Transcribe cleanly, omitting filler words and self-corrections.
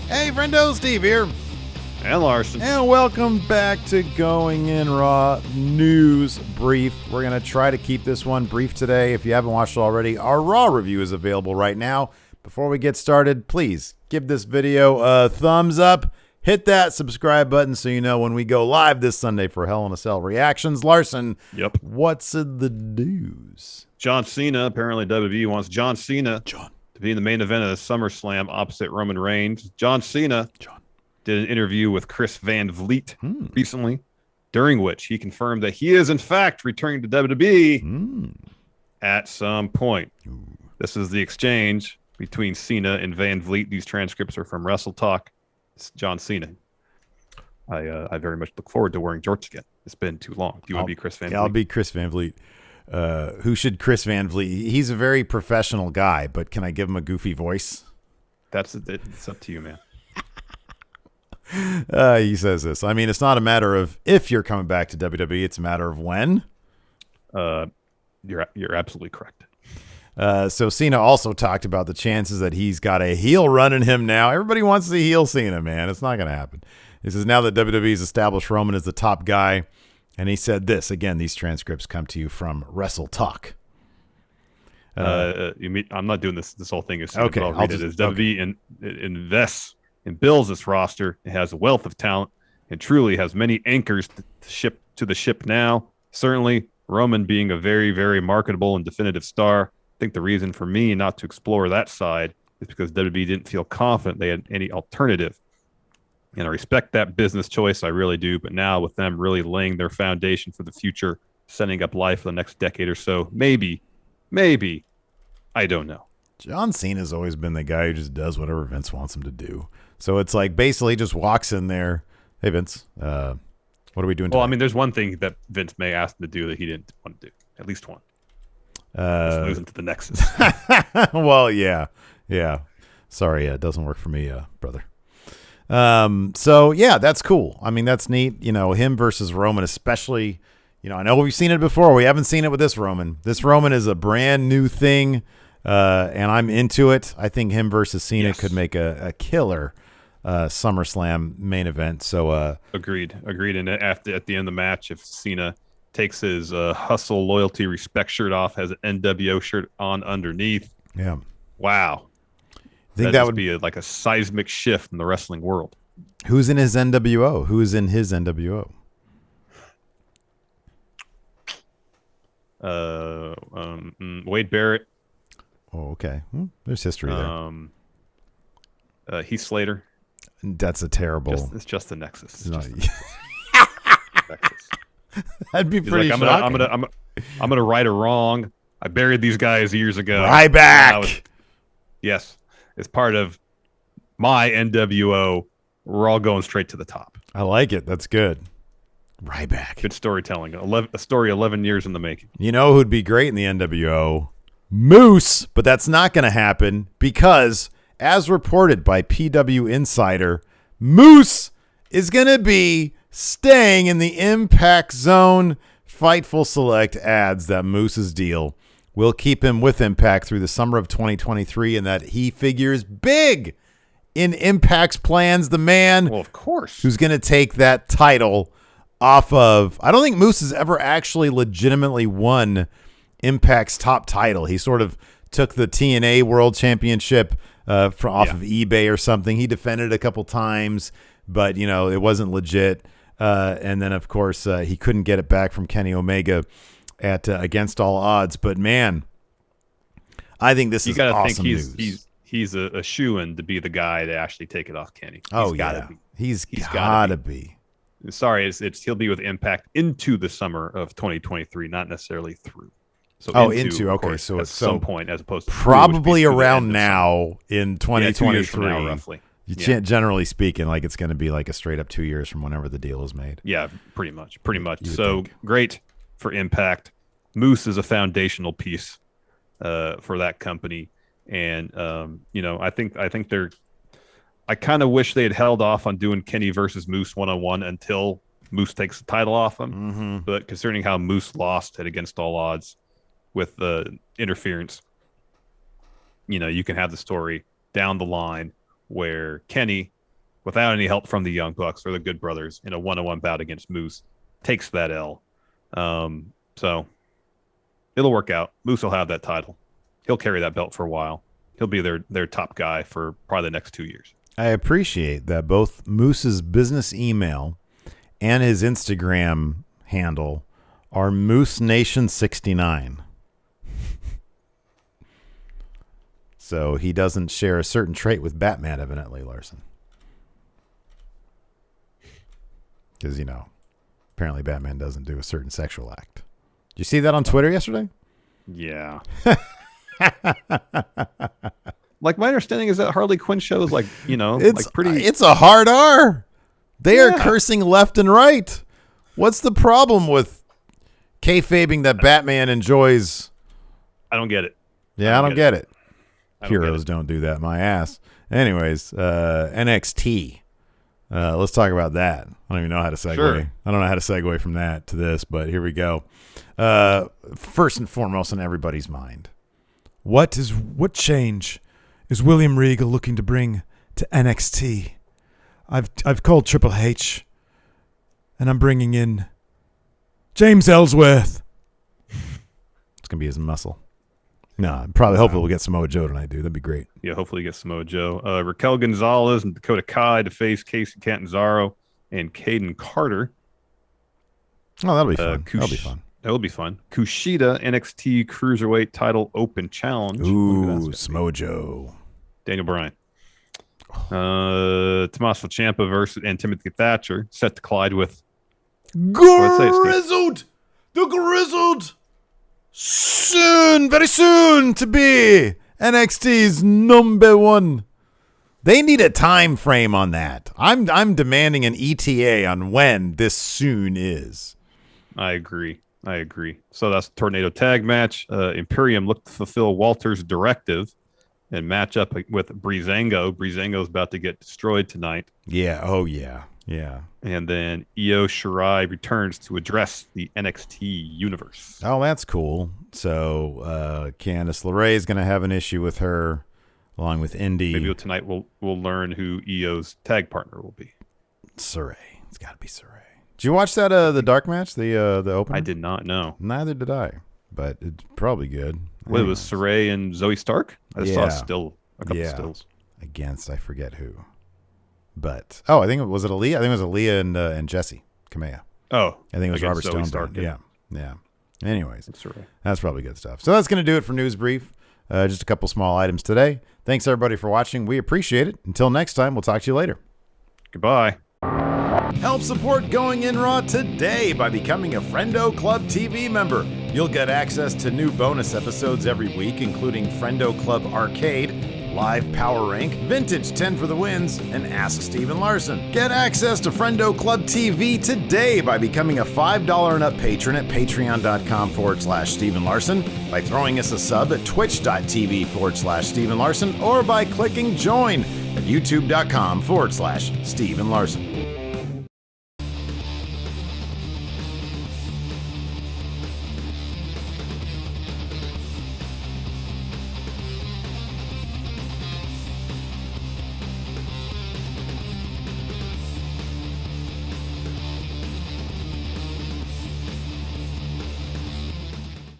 Hey, friendo, Steve here. And Larson. And welcome back to Going In Raw News Brief. We're going to try to keep this one brief today. If you haven't watched it already, our Raw review is available right now. Before we get started, please give this video a thumbs up. Hit that subscribe button so you know when we go live this Sunday for Hell in a Cell reactions. Larson, Yep. What's in the news? John Cena, apparently WWE wants John Cena to be in the main event of the SummerSlam opposite Roman Reigns. John Cena did an interview with Chris Van Vliet recently, during which he confirmed that he is, in fact, returning to WWE at some point. This is the exchange between Cena and Van Vliet. These transcripts are from Wrestle Talk. It's John Cena. I very much look forward to wearing jorts again. It's been too long. Do you want to be Chris Van Vliet? I'll be Chris Van Vliet. Who should Chris Van Vliet? He's a very professional guy, but can I give him a goofy voice? It's up to you, man. He says this. I mean, it's not a matter of if you're coming back to WWE. It's a matter of when. You're absolutely correct. So Cena also talked about the chances that he's got a heel running him now. Everybody wants to see heel Cena, man. It's not going to happen. He says now that WWE's established Roman as the top guy. And he said this. Again, these transcripts come to you from Wrestle Talk. I'm not doing this whole thing. Okay, I'll read it as WWE invests and builds this roster. It has a wealth of talent and truly has many anchors to the ship now. Certainly, Roman being a very, very marketable and definitive star. I think the reason for me not to explore that side is because WWE didn't feel confident they had any alternative. And I respect that business choice. I really do. But now with them really laying their foundation for the future, setting up life for the next decade or so, maybe, I don't know. John Cena's always been the guy who just does whatever Vince wants him to do. So it's like basically just walks in there. Hey, Vince, what are we doing today? Well, I mean, there's one thing that Vince may ask him to do that he didn't want to do. At least one. Just losing to the Nexus. Well, yeah. Sorry, it doesn't work for me, brother. So yeah, that's cool. I mean, that's neat. You know, him versus Roman, especially. You know, I know we've seen it before. We haven't seen it with this Roman. This Roman is a brand new thing, and I'm into it. I think him versus Cena could make a killer SummerSlam main event. So agreed. And at the end of the match, if Cena takes his hustle, loyalty, respect shirt off, has an NWO shirt on underneath. Yeah. Wow. I think that would be like a seismic shift in the wrestling world. Who's in his NWO? Who's in his NWO? Wade Barrett. Oh, okay. There's history there. Heath Slater. That's a terrible. It's just the Nexus. Nexus. That'd be He's pretty like, shocking. I'm gonna right a wrong. I buried these guys years ago. Ryback. Yes, it's part of my NWO. We're all going straight to the top. I like it. That's good. Ryback. Good storytelling. A story 11 years in the making. You know who'd be great in the NWO? Moose. But that's not going to happen because, as reported by PW Insider, Moose is going to be staying in the Impact Zone. Fightful Select adds that Moose's deal will keep him with Impact through the summer of 2023 and that he figures big in Impact's plans. The man, well, of course, who's going to take that title off of, I don't think Moose has ever actually legitimately won Impact's top title. He sort of took the TNA World Championship off of eBay or something. He defended it a couple times, but you know, it wasn't legit. And then of course he couldn't get it back from Kenny Omega at Against All Odds. But man, I think this is awesome news. He's a shoo-in to be the guy to actually take it off Kenny. He's gotta be. Sorry, he'll be with Impact into the summer of 2023, not necessarily through. So okay. So at some point, as opposed to probably around now in 2023, 2 years from now, roughly. Generally speaking, like it's going to be like a straight up 2 years from whenever the deal is made. Yeah, pretty much. So great for Impact. Moose is a foundational piece for that company, and I think they're. I kind of wish they had held off on doing Kenny versus Moose 1-on-1 until Moose takes the title off him. Mm-hmm. But concerning how Moose lost at Against All Odds with the interference, you can have the story down the line where Kenny without any help from the Young Bucks or the Good Brothers in a 1-on-1 bout against Moose. Takes that L. So it'll work out. Moose will have that title. He'll carry that belt for a while. He'll be their top guy for probably the next 2 years. I appreciate that both Moose's business email and his Instagram handle are Moose Nation 69. So he doesn't share a certain trait with Batman, evidently, Larson. Because, apparently Batman doesn't do a certain sexual act. Did you see that on Twitter yesterday? Yeah. Like, my understanding is that Harley Quinn shows, it's a hard R. They are cursing left and right. What's the problem with kayfabing that Batman enjoys? I don't get it. Yeah, I don't get it. Heroes don't do that, my ass. Anyways, NXT. Let's talk about that. I don't even know how to segue. Sure. I don't know how to segue from that to this, but here we go. First and foremost on everybody's mind. What change is William Regal looking to bring to NXT? I've called Triple H, and I'm bringing in James Ellsworth. It's gonna be his muscle. No, hopefully we'll get Samoa Joe tonight, dude. That'd be great. Yeah, hopefully you get Samoa Joe. Raquel Gonzalez and Dakota Kai to face Casey Catanzaro and Caden Carter. Oh, that'll be fun. That'll be fun. That'll be fun. Kushida NXT Cruiserweight Title Open Challenge. Ooh, Samoa Joe. Daniel Bryan. Tommaso Ciampa versus and Timothy Thatcher set to collide with Grizzled. The Grizzled. Soon, very soon to be NXT's number one. They need a time frame on that. I'm demanding an ETA on when this soon is. I agree. So that's a tornado tag match. Imperium looked to fulfill Walter's directive and match up with Breezango. Breezango's about to get destroyed tonight. Yeah. Oh, yeah. Yeah. And then Io Shirai returns to address the NXT universe. Oh, that's cool. So Candice LeRae is going to have an issue with her, along with Indy. Maybe tonight we'll learn who Io's tag partner will be. Saray. It's got to be Saray. Did you watch that the dark match, the opener? I did not know. Neither did I, but it's probably good. Well, it was Saray and Zoe Stark? I just saw a couple stills. Against I forget who. But I think was it Aaliyah? I think it was Aaliyah and Jesse Kamea. Oh, I think it was Robert Stone. Stark. Yeah. Anyways, right. That's probably good stuff. So that's going to do it for News Brief. Just a couple small items today. Thanks everybody for watching. We appreciate it. Until next time, we'll talk to you later. Goodbye. Help support Going In Raw today by becoming a Friendo Club TV member. You'll get access to new bonus episodes every week, including Friendo Club Arcade, Live Power Rank, Vintage 10 for the Wins, and Ask Steven Larson. Get access to Friendo Club TV today by becoming a $5 and up patron at patreon.com/Steven Larson, by throwing us a sub at twitch.tv/Steven Larson, or by clicking join at youtube.com/Steven Larson.